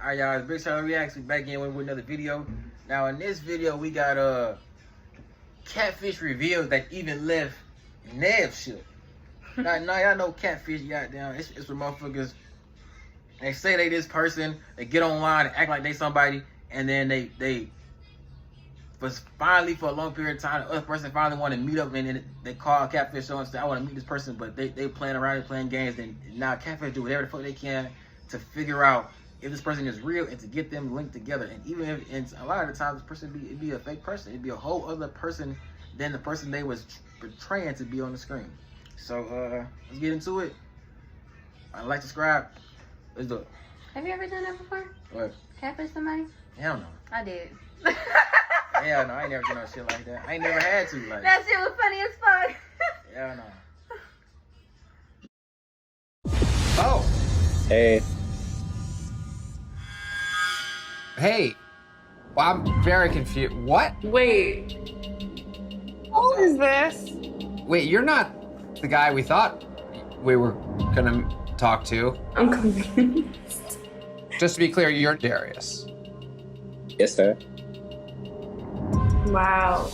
Alright, y'all, it's Big Show Reacts. We back in with another video. Now, in this video, we got Catfish REVEALS that even left Nev shit. Now, y'all know Catfish, goddamn. It's when motherfuckers, they say they this person, they get online and act like they somebody, and then they was finally for a long period of time, the other person finally want to meet up, and then they call Catfish on and say, I want to meet this person, but they playing around, they playing games, and now Catfish do whatever the fuck they can to figure out if this person is real and to get them linked together. And even if, and a lot of the times, this person it'd be a fake person. It'd be a whole other person than the person they was portraying to be on the screen. So let's get into it. Like, subscribe. Let's do it. Have you ever done that before? What? Catfish somebody? Hell no. I did. Hell no, I ain't never done no shit like that. I ain't never had to. Like that shit was funny as fuck. Hell no. Oh. Hey. Hey. Well, I'm very confused. What? Wait. Who is this? Wait, you're not the guy we thought we were gonna talk to. I'm confused. Just to be clear, you're Darius. Yes, sir. Wow.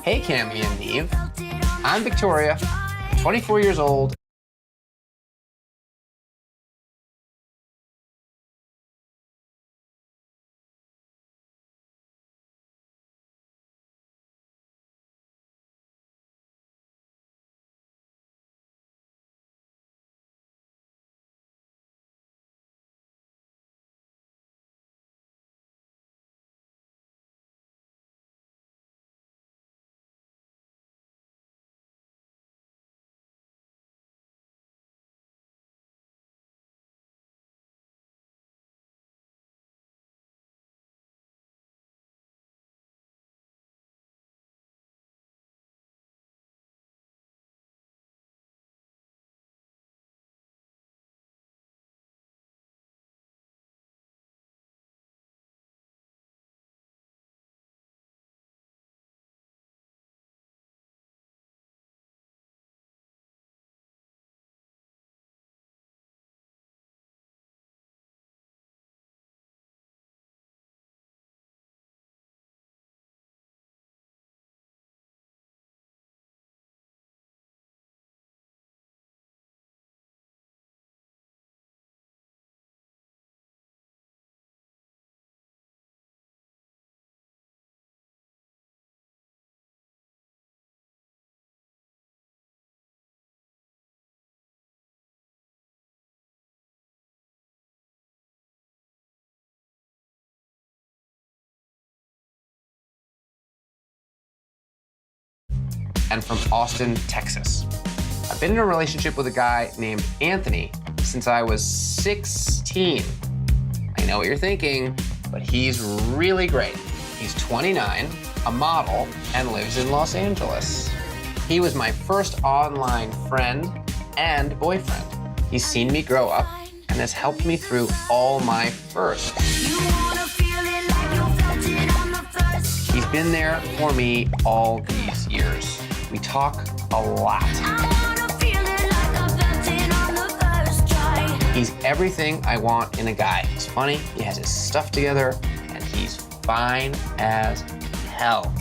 Hey, Cammy and Neve. I'm Victoria, 24 years old. And from Austin, Texas. I've been in a relationship with a guy named Anthony since I was 16. I know what you're thinking, but he's really great. He's 29, a model, and lives in Los Angeles. He was my first online friend and boyfriend. He's seen me grow up and has helped me through all my firsts. He's been there for me all these years. We talk a lot. He's everything I want in a guy. He's funny, he has his stuff together, and he's fine as hell.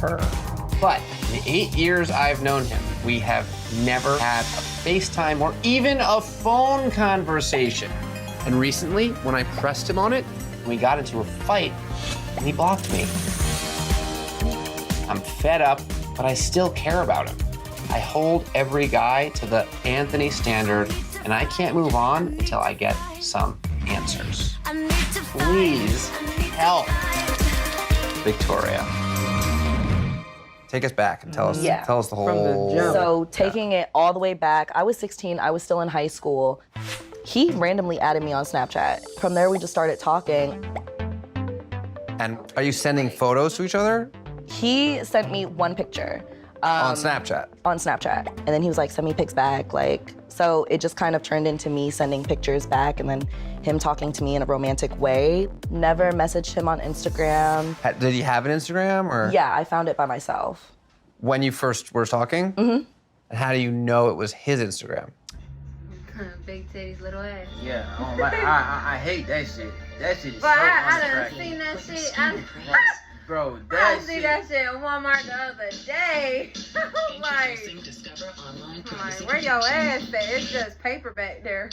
But in the 8 years I've known him, we have never had a FaceTime or even a phone conversation. And recently, when I pressed him on it, we got into a fight, and he blocked me. I'm fed up, but I still care about him. I hold every guy to the Anthony standard, and I can't move on until I get some answers. Please help. Victoria. Take us back and tell us the whole... So taking it all the way back, I was 16, I was still in high school. He randomly added me on Snapchat. From there, we just started talking. And are you sending photos to each other? He sent me one picture. On Snapchat? On Snapchat. And then he was like, send me pics back. Like, so it just kind of turned into me sending pictures back and then him talking to me in a romantic way. Never messaged him on Instagram. Did he have an Instagram or? Yeah, I found it by myself. When you first were talking? Mm-hmm. And how do you know it was his Instagram? Big titties, little ass. Yeah, I hate that shit. That shit is But so I done unattractive. seen that shit. Bro, I that see shit. that shit at Walmart the other day. like, where your ass at? It's just paper back there.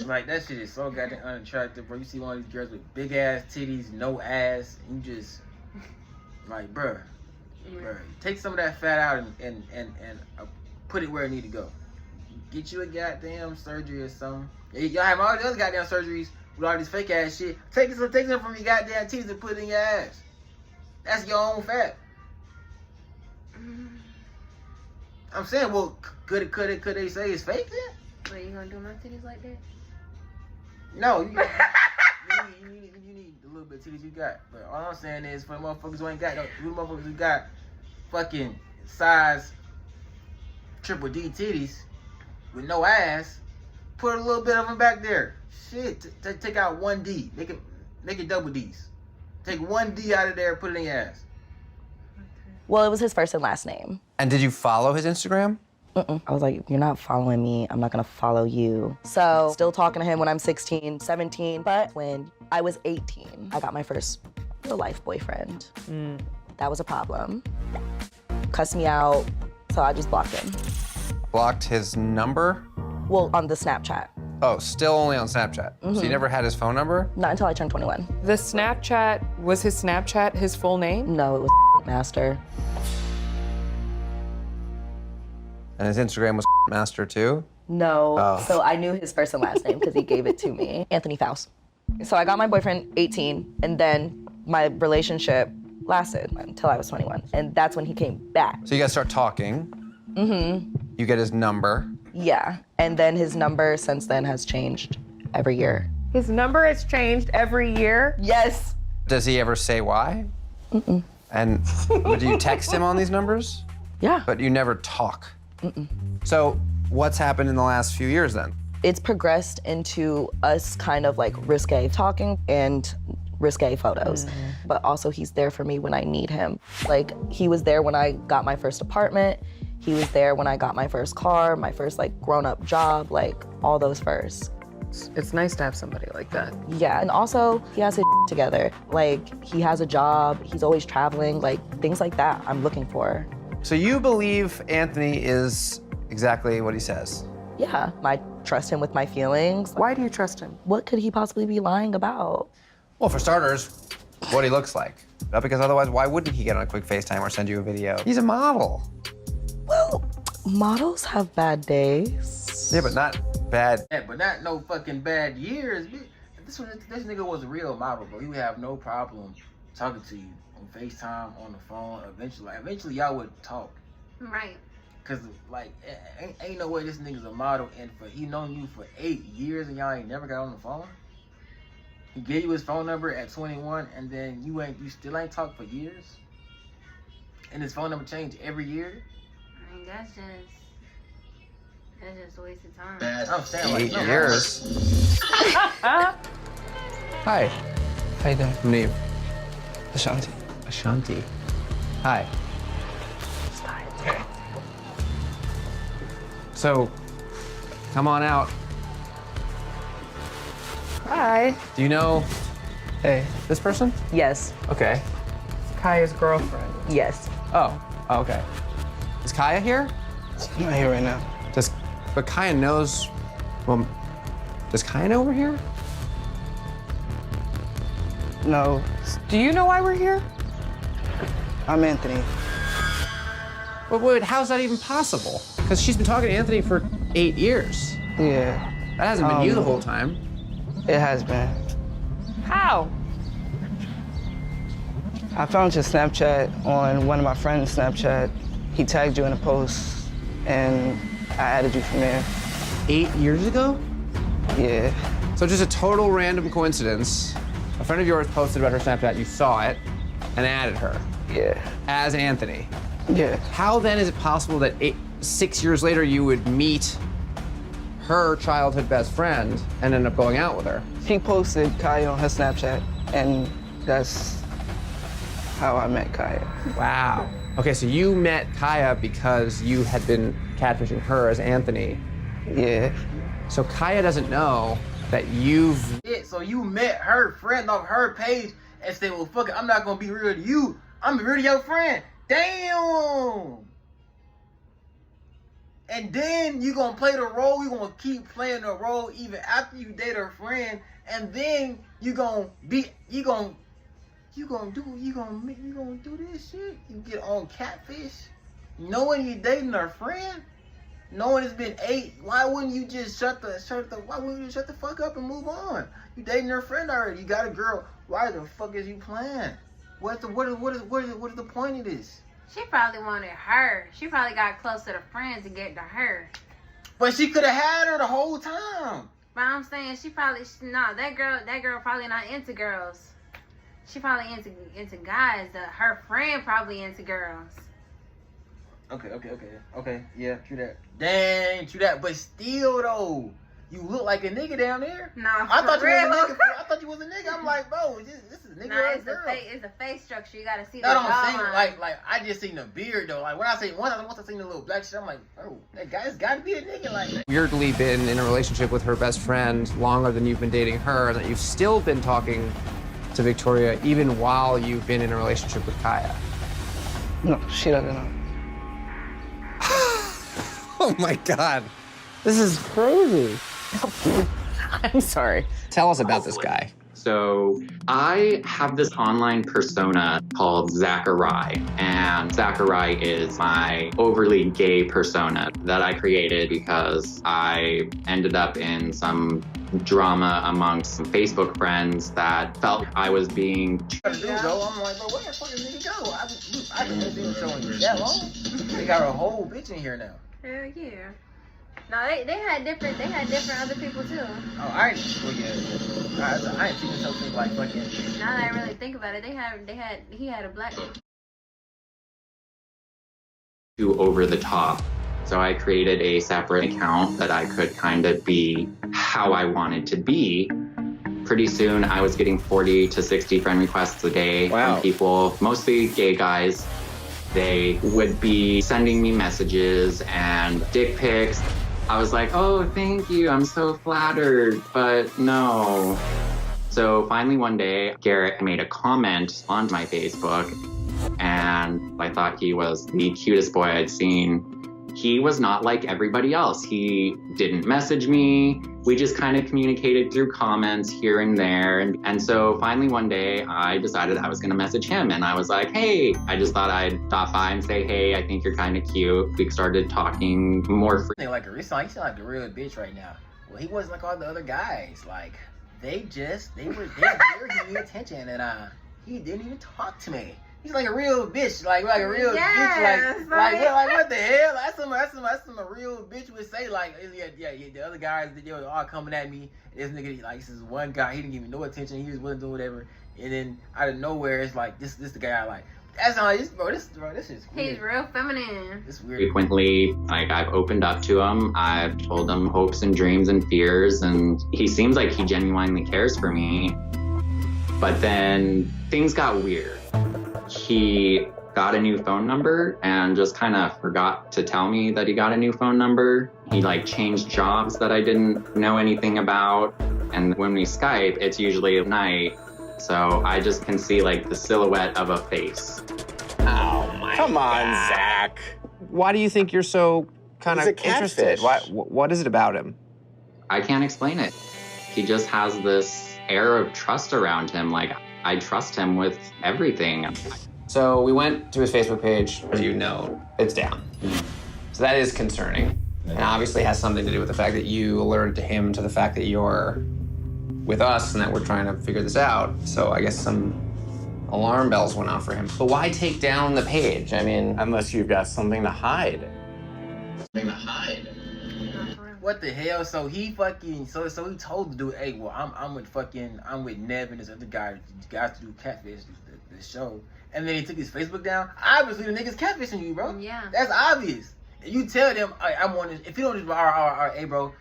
Like, that shit is so goddamn unattractive, bro. You see one of these girls with big ass titties, no ass, and you just, like, bruh, take some of that fat out and put it where it need to go. Get you a goddamn surgery or something. Y'all have all the other goddamn surgeries with all this fake ass shit. Take some from your goddamn titties and put it in your ass. That's your own fat. I'm saying, well, could they say it's fake then? Wait, you gonna do my titties like that? No, you need the little bit of titties you got. But all I'm saying is, for the motherfuckers who ain't got, the motherfuckers who got fucking size triple D titties with no ass, put a little bit of them back there. Shit, take out one D, make it double D's. Take one D out of there, put it in your ass. Well, it was his first and last name. And did you follow his Instagram? I was like, you're not following me, I'm not gonna follow you. So, still talking to him when I'm 16, 17, but when I was 18, I got my first real life boyfriend. That was a problem. Cussed me out, so I just blocked him. Blocked his number? Well, on the Snapchat. Oh, still only on Snapchat. So you never had his phone number? Not until I turned 21. The Snapchat, was his Snapchat his full name? No, it was Master. And his Instagram was Master too? No, Oh. so I knew his first and last name because he gave it to me. Anthony Faust. So I got my boyfriend 18, and then my relationship lasted until I was 21. And that's when he came back. So you guys start talking. You get his number. Yeah, and then his number since then has changed every year. His number has changed every year? Yes. Does he ever say why? And do you text him on these numbers? Yeah. But you never talk. So what's happened in the last few years then? It's progressed into us kind of like risque talking and risque photos. But also he's there for me when I need him. Like, he was there when I got my first apartment. He was there when I got my first car, my first like grown-up job, like all those firsts. It's nice to have somebody like that. Yeah, and also he has his together. Like, he has a job, he's always traveling, like things like that I'm looking for. So you believe Anthony is exactly what he says? Yeah, I trust him with my feelings. Why do you trust him? What could he possibly be lying about? Well, for starters, what he looks like. Because otherwise, why wouldn't he get on a quick FaceTime or send you a video? He's a model. Well, models have bad days. Yeah, but not bad. Yeah, but not no fucking bad years. This nigga was a real model, bro. He would have no problem talking to you on FaceTime, on the phone. Eventually y'all would talk. Right. Cause like, ain't no way this nigga's a model, and he known you for 8 years and y'all ain't never got on the phone. He gave you his phone number at 21, and then you still ain't talked for years. And his phone number changed every year. I mean, that's just a waste of time. I'm saying, like, 8 no, years. Hi. How you doing? Nev. Ashanti. Ashanti. Hi. Okay. So, come on out. Hi. Do you know Hey. this person? Yes, Okay. Kaya's girlfriend. yes. Oh, okay. Is Kaya here? I'm not here right now. But Kaya knows, well, does Kaya know we're here? No, Do you know why we're here? I'm Anthony. But wait, how's that even possible? Because she's been talking to Anthony for 8 years. Yeah, That hasn't been you the whole time. it has been. How? I found your Snapchat on one of my friends' Snapchat. He tagged you in a post, and I added you from there. 8 years ago? Yeah, So just a total random coincidence. A friend of yours posted about her Snapchat, you saw it, and added her yeah, as Anthony. yeah. How then is it possible that 6 years later you would meet her childhood best friend and end up going out with her? She posted Kaya on her Snapchat, and that's how I met Kaya. Wow. Okay, so you met Kaya because you had been catfishing her as Anthony. Yeah, So Kaya doesn't know that you've... So you met her friend off her page and said, well, fuck it, I'm not gonna be real to you. I'm real to your friend. Damn. And then you gonna play the role. You gonna keep playing the role even after you date her friend. And then you gonna do this shit. You get on Catfish, knowing you dating her friend, knowing it's been 8. Why wouldn't you just shut the fuck up and move on? You dating her friend already. You got a girl. Why the fuck is you playing? What is the point of this? She probably wanted her. She probably got close to the friend to get to her. But she could have had her the whole time. But I'm saying that girl probably not into girls. She probably into guys. Her friend probably into girls. Okay. Yeah, true that. Dang, true that. But still though, you look like a nigga down there. Nah, I thought for real. I thought you was a nigga. I'm like, bro, this is a nigga. Nah, girl. it's a face structure. You gotta see the That's what I'm jawline. saying. Like I just seen the beard though. Like when I say once I seen the little black shit, I'm like, bro, that guy's gotta be a nigga. Like weirdly been in a relationship with her best friend longer than you've been dating her, and that you've still been talking to Victoria even while you've been in a relationship with Kaya. No, she doesn't know. Oh my God. This is crazy. I'm sorry. Tell us about this guy. So I have this online persona called Zachariah, and Zachariah is my overly gay persona that I created because I ended up in some drama amongst some Facebook friends that felt I was being... I'm like, bro, where the fuck did nigga go? I didn't see him showing you that long. They got a whole bitch in here now. Hell yeah. No, they had different other people too. Oh, I ain't seen something like fucking. Now that I really think about it, he had a black. Too over the top. So I created a separate account that I could kind of be how I wanted to be. Pretty soon I was getting 40 to 60 friend requests a day from people, mostly gay guys. They would be sending me messages and dick pics. I was like, oh, thank you, I'm so flattered, but no. So finally one day, Garrett made a comment on my Facebook, and I thought he was the cutest boy I'd seen. He was not like everybody else. He didn't message me. We just kind of communicated through comments here and there. And so finally one day I decided I was gonna message him, and I was like, hey, I just thought I'd stop by and say, hey, I think you're kind of cute. We started talking more frequently. Like he sound like a real bitch right now. Well, he wasn't like all the other guys. Like they were giving me attention, and he didn't even talk to me. He's like a real bitch, like a real bitch, like what the hell? That's some a real bitch would say. Like, yeah, the other guys, they were all coming at me. This nigga, like, this is one guy, he didn't give me no attention. He just wasn't doing whatever. And then out of nowhere, it's like this the guy I like. That's how this is weird. He's real feminine. It's weird. Frequently, like, I've opened up to him. I've told him hopes and dreams and fears, and he seems like he genuinely cares for me. But then things got weird. He got a new phone number and just kind of forgot to tell me that he got a new phone number. He like changed jobs that I didn't know anything about. And when we Skype, it's usually at night. So I just can see like the silhouette of a face. Oh my Come on, Zach. Why do you think you're so kind of interested? What is it about him? I can't explain it. He just has this air of trust around him. Like, I trust him with everything. So we went to his Facebook page. As you know, it's down. So that is concerning. And obviously has something to do with the fact that you alerted him to the fact that you're with us and that we're trying to figure this out. So I guess some alarm bells went off for him. But why take down the page? I mean, unless you've got something to hide. What the hell? So he fucking so he told the dude, hey, well, I'm with Nev and this other guy, guys to do Catfish, the show. And then he took his Facebook down. Obviously, the nigga's catfishing you, bro. Yeah. That's obvious. And you tell them, I want this. If you don't just, all right, hey, bro,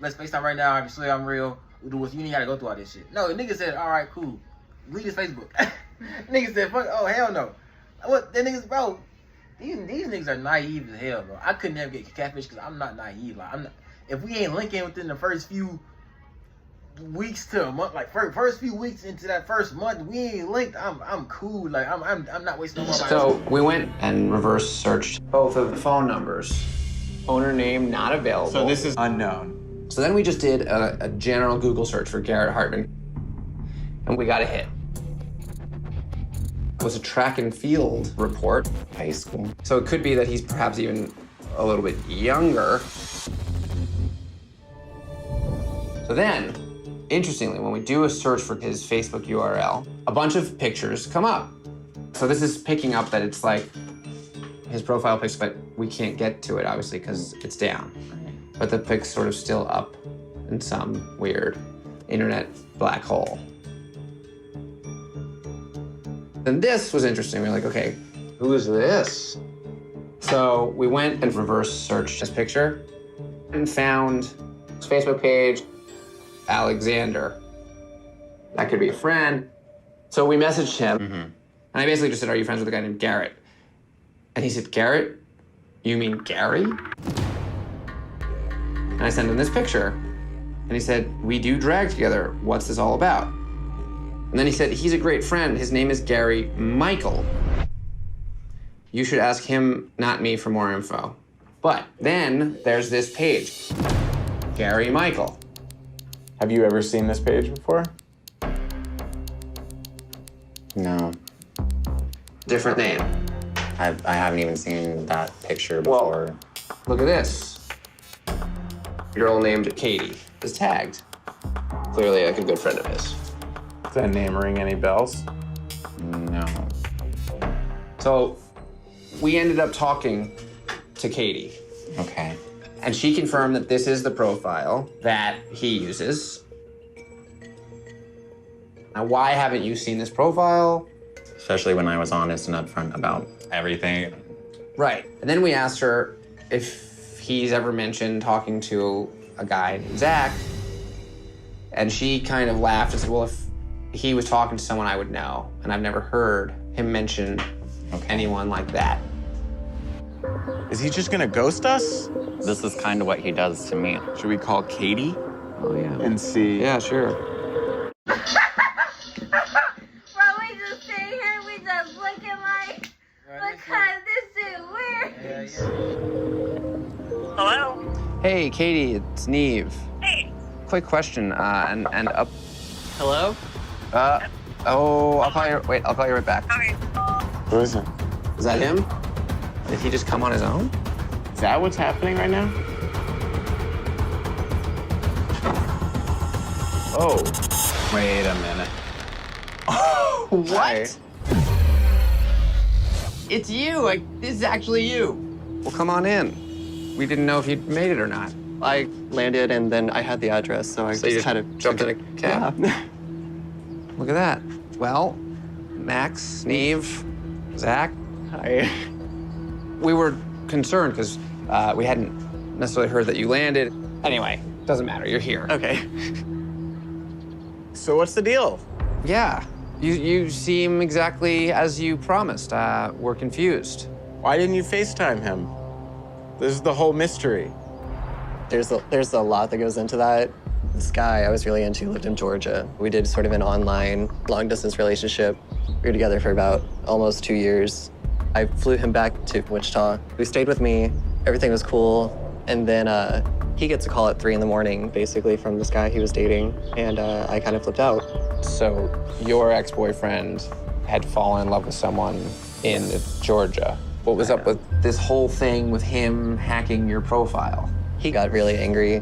let's FaceTime right now. I can show you I'm real. You ain't gotta go through all this shit. No, the nigga said, all right, cool. Leave his Facebook. Nigga said, fuck, oh, hell no. What, the niggas, bro, these niggas are naive as hell, bro. I could never get catfish because I'm not naive. Like, I'm not, if we ain't linking within the first few weeks to a month, like first few weeks into that first month, we ain't linked. I'm cool. Like I'm not wasting no more time. So we went and reverse searched both of the phone numbers. Owner name not available. So this is unknown. So then we just did a general Google search for Garrett Hartman, and we got a hit. It was a track and field report. High school. So it could be that he's perhaps even a little bit younger. So then, interestingly, when we do a search for his Facebook URL, a bunch of pictures come up. So this is picking up that it's like his profile pics, but we can't get to it, obviously, because it's down. But the pic's sort of still up in some weird internet black hole. Then this was interesting. We were like, okay, who is this? So we went and reverse searched his picture and found his Facebook page, Alexander. That could be a friend. So we messaged him, and I basically just said, are you friends with a guy named Garrett? And he said, Garrett? You mean Gary? And I sent him this picture, and he said, we do drag together. What's this all about? And then he said, he's a great friend. His name is Gary Michael. You should ask him, not me, for more info. But then there's this page, Gary Michael. Have you ever seen this page before? No, Different name. I haven't even seen that picture before. Look at this. A girl named Katie is tagged. Clearly like a good friend of his. Does that name ring any bells? No. So we ended up talking to Katie, Okay. and she confirmed that this is the profile that he uses. Now, why haven't you seen this profile? Especially when I was honest and upfront about everything. Right. And then we asked her if he's ever mentioned talking to a guy named Zach, and she kind of laughed and said, well, if he was talking to someone, I would know, and I've never heard him mention anyone like that. Is he just gonna ghost us? This is kind of what he does to me. Should we call Katie Oh, yeah. and see? Yeah, sure. Bro, we just sit here, we just looking like, because this shit weird. Hello? Hey, Katie, it's Nev. Hey. Quick question, and up. Hello? I'll call you. Wait, I'll call you right back. Okay. Who is it? Is that him? Did he just come on his own? Is that what's happening right now? Oh. Wait a minute. What? It's you. Like, this is actually you. Well, come on in. We didn't know if you'd made it or not. I landed and then I had the address, so I So you just had to jumped in a cab. Yeah. Look at that. Well, Max, Neve, Zach. Hi. We were concerned because we hadn't necessarily heard that you landed. Anyway, doesn't matter. You're here. Okay. So what's the deal? Yeah. You seem exactly as you promised. We're confused. Why didn't you FaceTime him? This is the whole mystery. There's a lot that goes into that. This guy I was really into lived in Georgia. We did sort of an online long-distance relationship. We were together for about almost 2 years. I flew him back to Wichita. He stayed with me. Everything was cool. And then he gets a call at 3 in the morning, basically, from this guy he was dating. And I kind of flipped out. So your ex-boyfriend had fallen in love with someone in Georgia. What was up with this whole thing with him hacking your profile? He got really angry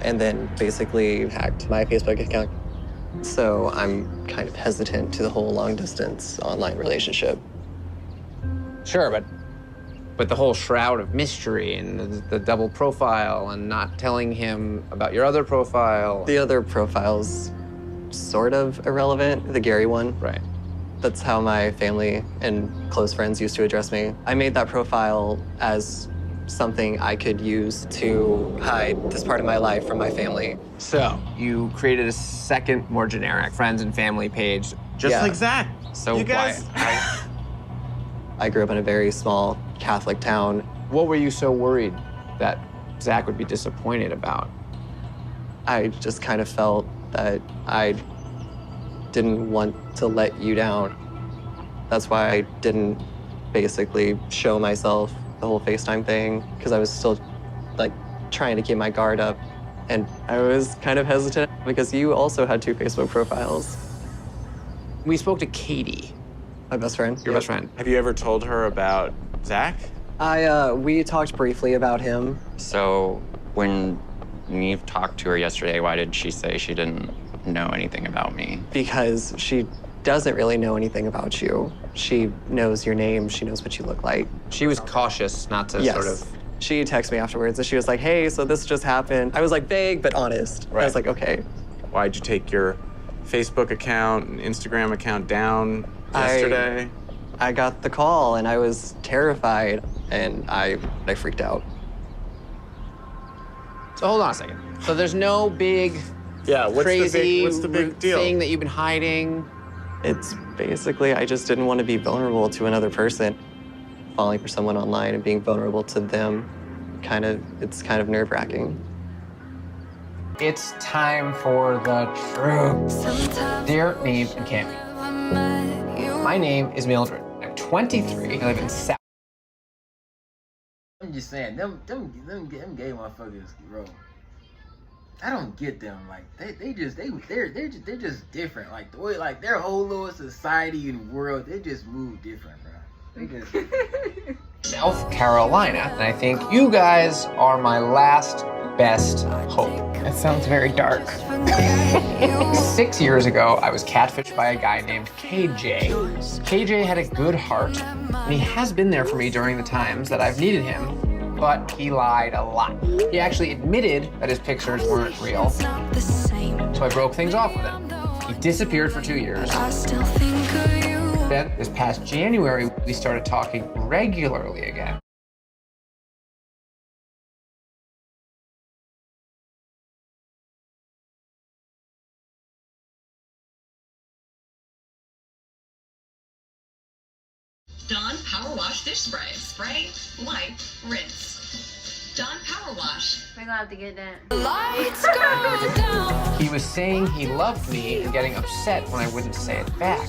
and then basically hacked my Facebook account. So I'm kind of hesitant to the whole long-distance online relationship. Sure, but the whole shroud of mystery and the double profile and not telling him about your other profile. The other profile's sort of irrelevant, the Gary one. Right. That's how my family and close friends used to address me. I made that profile as something I could use to hide this part of my life from my family. So you created a second, more generic friends and family page. Just Yeah. like Zach. So you guys. I grew up in a very small Catholic town. What were you so worried that Zach would be disappointed about? I just kind of felt that I didn't want to let you down. That's why I didn't basically show myself the whole FaceTime thing, because I was still like trying to keep my guard up. And I was kind of hesitant because you also had 2 Facebook profiles. We spoke to Katie. My best friend. Your best friend. Have you ever told her about Zach? We talked briefly about him. So when Neve talked to her yesterday, why did she say she didn't know anything about me? Because she doesn't really know anything about you. She knows your name, she knows what you look like. She was cautious not to sort of... She texted me afterwards and she was like, hey, so this just happened. I was like vague, but honest. Right. I was like, okay. Why'd you take your Facebook account and Instagram account down yesterday? I got the call and I was terrified and I freaked out. So hold on a second. So there's no big, crazy what's the big deal? thing that you've been hiding? It's basically, I just didn't want to be vulnerable to another person. Falling for someone online and being vulnerable to them, it's kind of nerve-wracking. It's time for the truth. Dear Neve and Cammy, my name is Mildred. I'm 23. I live in South. I'm just saying, them gay motherfuckers, bro. I don't get them. Like they're just different. Like the way, like their whole little society and world, they just move different, bro. They just South Carolina, and I think you guys are my last best hope. That sounds very dark. 6 years ago, I was catfished by a guy named KJ. KJ had a good heart, and he has been there for me during the times that I've needed him, but he lied a lot. He actually admitted that his pictures weren't real, so I broke things off with him. He disappeared for 2 years. Then, this past January, we started talking regularly again. Dawn Power Wash Dish Spray. Spray, wipe, rinse. Dawn Power Wash. We're gonna have to get that. Lights go down. He was saying he loved me and getting upset when I wouldn't say it back.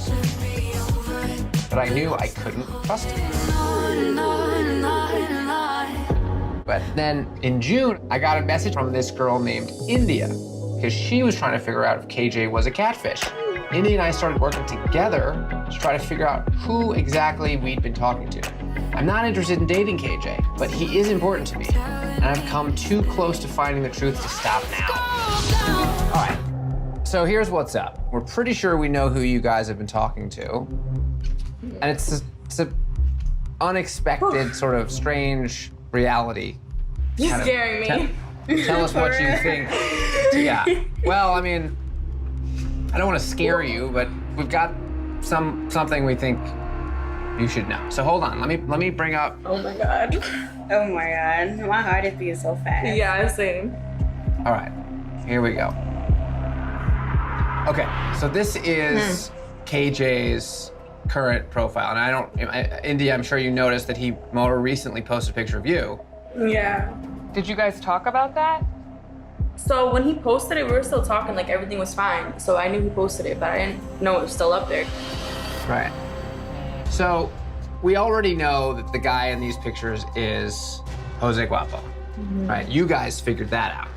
But I knew I couldn't trust him. But then in June, I got a message from this girl named India because she was trying to figure out if KJ was a catfish. India and I started working together to try to figure out who exactly we'd been talking to. I'm not interested in dating KJ, but he is important to me. And I've come too close to finding the truth to stop now. All right, so here's what's up. We're pretty sure we know who you guys have been talking to. And it's a unexpected, sort of strange reality. You're scaring me. Tell us what you think. Yeah, well, I mean, I don't want to scare you, but we've got something we think you should know. So hold on, let me bring up. Oh my God. Oh my God, my heart is beating so fast. Yeah, same. All right, here we go. Okay, so this is KJ's current profile, and India, I'm sure you noticed that he more recently posted a picture of you. Yeah. Did you guys talk about that? So when he posted it, we were still talking, like everything was fine. So I knew he posted it, but I didn't know it was still up there. Right. So we already know that the guy in these pictures is Jose Guapo, right? You guys figured that out,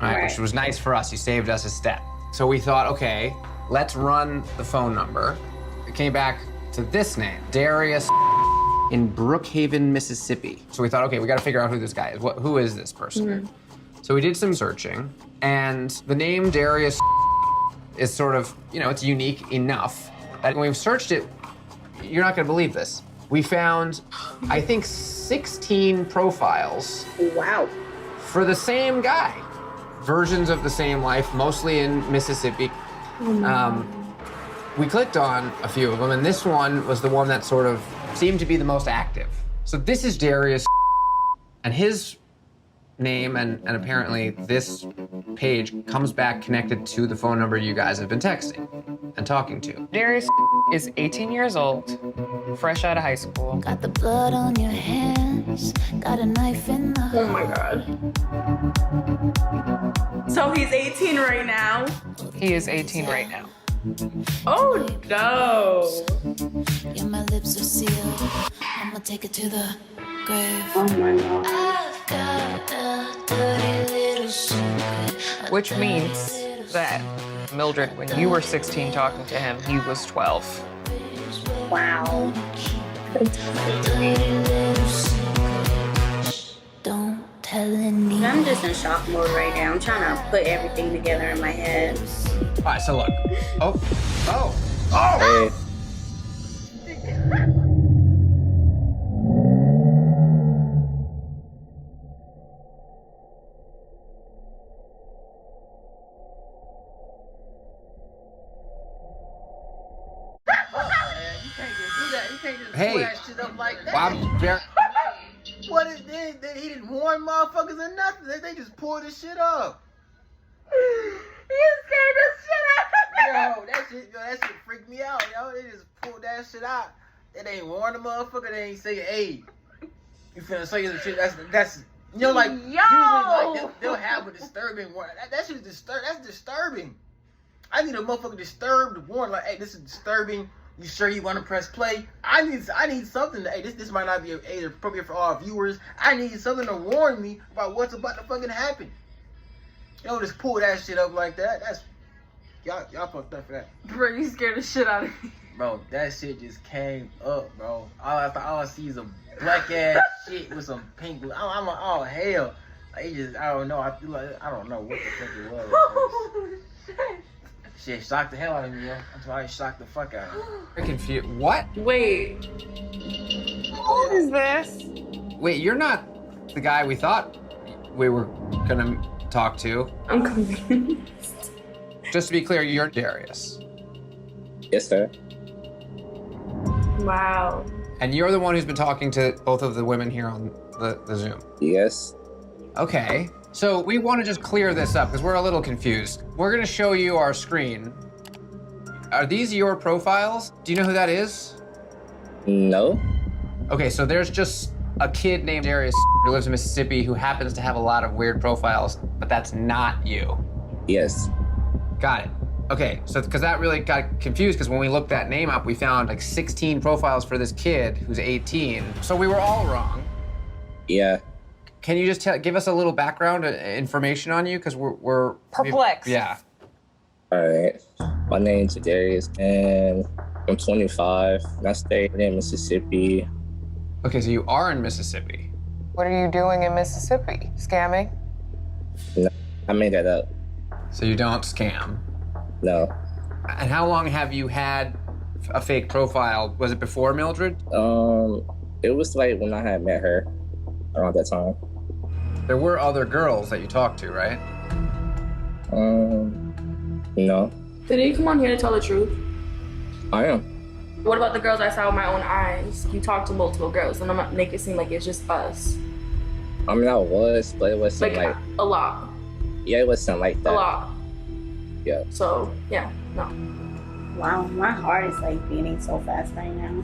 right? Which was nice for us. You saved us a step. So we thought, okay, let's run the phone number. It came back to this name, Darius in Brookhaven, Mississippi. So we thought, okay, we got to figure out who this guy is. Who is this person? So we did some searching, and the name Darius is sort of, it's unique enough that when we've searched it, you're not gonna believe this. We found, I think, 16 profiles. Wow. For the same guy. Versions of the same life, mostly in Mississippi. We clicked on a few of them, and this one was the one that sort of seemed to be the most active. So this is Darius, and his name, and apparently this page comes back connected to the phone number you guys have been texting and talking to. Darius is 18 years old, fresh out of high school. Got the blood on your hands, got a knife in the Oh my God. So he's 18 right now? He is 18 right now. Oh no. Yeah, my lips are sealed. I'ma take it to the grave. Oh my God. I've got a dirty little secret. Which means that, Mildred, when you were 16 talking to him, he was 12. Wow. Don't tell anyone. I'm just in shock mode right now. I'm trying to put everything together in my head. All right, so look. Oh. Hey. Hey. Pull that shit up like that. Well, I'm very... What is they he didn't warn motherfuckers or nothing. They just pulled this shit up. You scared the shit out of me. That shit freaked me out, yo. They just pulled that shit out. They ain't warn the motherfucker. They ain't say, hey, you finna say some shit. That's you know, like usually like they'll have a disturbing warning. That shit is that's disturbing. I need a motherfucker disturbed warning, like, hey, this is disturbing. You sure you want to press play? I need something to, hey, this might not be appropriate for all viewers. I need something to warn me about what's about to fucking happen. You don't just pull that shit up like that. That's y'all fucked up for that. Bro, you scared the shit out of me. Bro, that shit just came up, bro. All I see is a black ass shit with some pink. I'm like, oh hell. Like, I don't know. I feel like I don't know what the fuck it was. Oh, shit. Shit shocked the hell out of me, yo. That's why I shocked the fuck out of me. I'm confused. What? Wait. What is this? Wait, you're not the guy we thought we were gonna talk to. I'm confused. Just to be clear, you're Darius. Yes, sir. Wow. And you're the one who's been talking to both of the women here on the Zoom. Yes. Okay. So we want to just clear this up because we're a little confused. We're going to show you our screen. Are these your profiles? Do you know who that is? No. Okay, so there's just a kid named Darius who lives in Mississippi who happens to have a lot of weird profiles, but that's not you. Yes. Got it. Okay, so because that really got confused because when we looked that name up, we found like 16 profiles for this kid who's 18. So we were all wrong. Yeah. Can you just give us a little background information on you? Because we're perplexed. Yeah. All right. My name's Darius, and I'm 25. And I stay in Mississippi. Okay, so you are in Mississippi. What are you doing in Mississippi? Scamming? No, I made that up. So you don't scam? No. And how long have you had a fake profile? Was it before Mildred? It was like when I had met her around that time. There were other girls that you talked to, right? No. Did he come on here to tell the truth? I am. What about the girls I saw with my own eyes? You talked to multiple girls, and I'm not make it seem like it's just us. I mean, I was, but it wasn't like a lot. Yeah, it wasn't like that. A lot. Yeah. So, yeah, no. Wow, my heart is like beating so fast right now.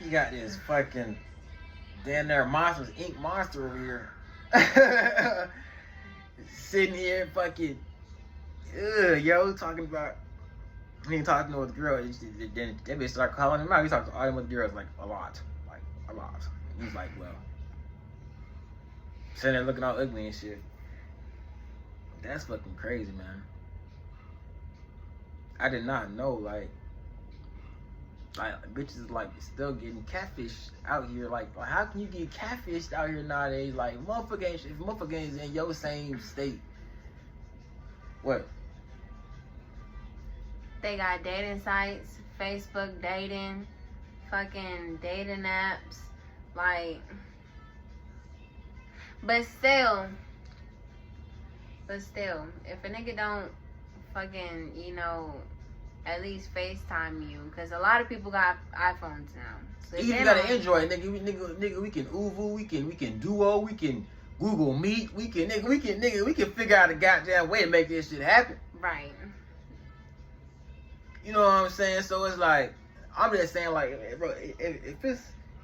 You got this fucking damn there monsters, ink monster over here. Sitting here fucking, yo, talking about, he ain't talking to a girl. Then that bitch start calling him out. He talked to all them other girls like a lot. He's like, well, sitting there looking all ugly and shit. That's fucking crazy, man. I did not know, like bitches like still getting catfished out here. Like how can you get catfished out here nowadays? Like motherfucker ain't, if motherfucker is in your same state. What? They got dating sites, Facebook dating, fucking dating apps, like. But still, if a nigga don't fucking, at least FaceTime you, because a lot of people got iPhones now. So You got an Android, nigga. We can Uvu, we can Duo, we can Google Meet, we can figure out a goddamn way to make this shit happen. Right. You know what I'm saying? So it's like, I'm just saying, like, bro, if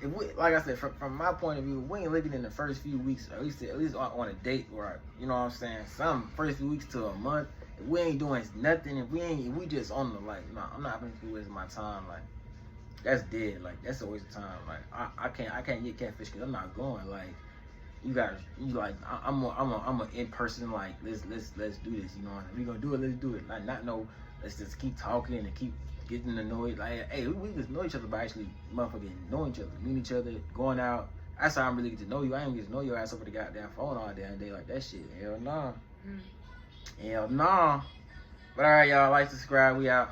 we, like I said, from my point of view, we ain't looking in the first few weeks, or at least on a date, or you know what I'm saying, some first few weeks to a month. If we ain't doing nothing, if we just on the, like, no, I'm not gonna be wasting my time, like, that's dead, like, that's a waste of time. Like, I can't get catfish because I'm not going. Like, I'm a in person, like, let's do this. You know, if we gonna do it, let's do it. Like, not no, let's just keep talking and keep getting to know it. Like, hey, we just know each other by actually motherfucking knowing each other, meeting each other, going out. That's how I'm really get to know you. I ain't get to know your ass over the goddamn phone all damn day like that shit. Hell nah. Hell nah. But all right, y'all, like, subscribe. We out.